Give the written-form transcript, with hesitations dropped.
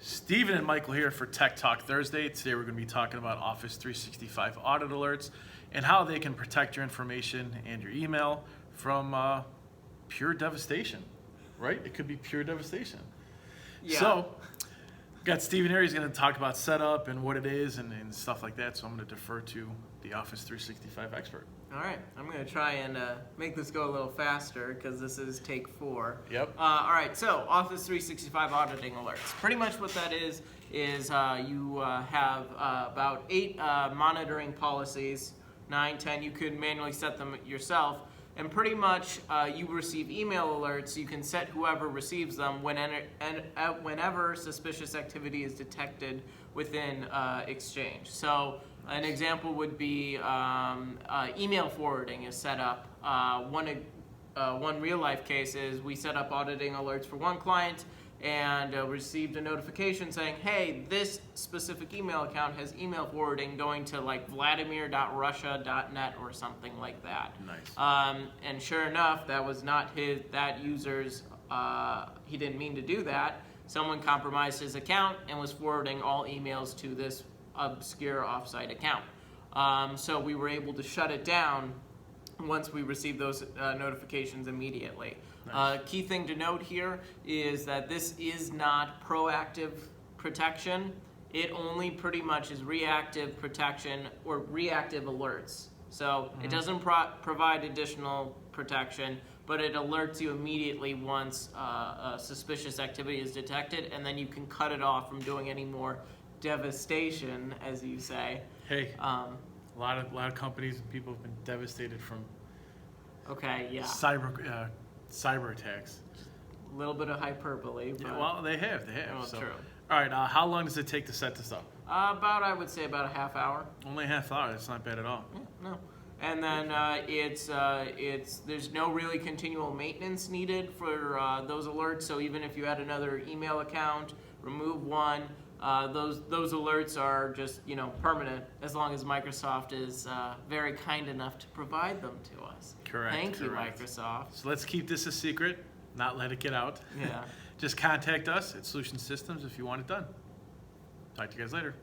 Steven and Michael here for Tech Talk Thursday. Today we're going to be talking about Office 365 audit alerts and how they can protect your information and your email from pure devastation, right? It could be pure devastation. Yeah. So, got Steven here. He's going to talk about setup and what it is and stuff like that. So I'm going to defer to the Office 365 expert. All right, I'm going to try and make this go a little faster because this is take 4. Yep. All right, so Office 365 auditing alerts. Pretty much what that is you have about 8 monitoring policies, 9, 10. You could manually set them yourself. And pretty much you receive email alerts. You can set whoever receives them whenever suspicious activity is detected within Exchange. So an example would be email forwarding is set up. One real life case is we set up auditing alerts for one client and received a notification saying, hey, this specific email account has email forwarding going to like vladimir.russia.net or something like that. Nice. And sure enough, that was not that user's, he didn't mean to do that. Someone compromised his account and was forwarding all emails to this obscure offsite account. So we were able to shut it down once we received those notifications immediately. Nice. Key thing to note here is that this is not proactive protection. It only pretty much is reactive protection or reactive alerts. So it doesn't provide additional protection, but it alerts you immediately once suspicious activity is detected, and then you can cut it off from doing any more devastation, as you say. Hey, a lot of companies and people have been devastated from Okay, yeah. cyber attacks. A little bit of hyperbole. But, Yeah, well, they have. well, So. true. All right, how long does it take to set this up? I would say about a half hour. Only a half hour. That's not bad at all. Yeah, no. And then there's no really continual maintenance needed for those alerts. So even if you had another email account, remove one. Those alerts are just permanent as long as Microsoft is very kind enough to provide them to us. Correct. Thank you, correct. Microsoft. So let's keep this a secret, not let it get out. Yeah. Just contact us at Solution Systems if you want it done. Talk to you guys later.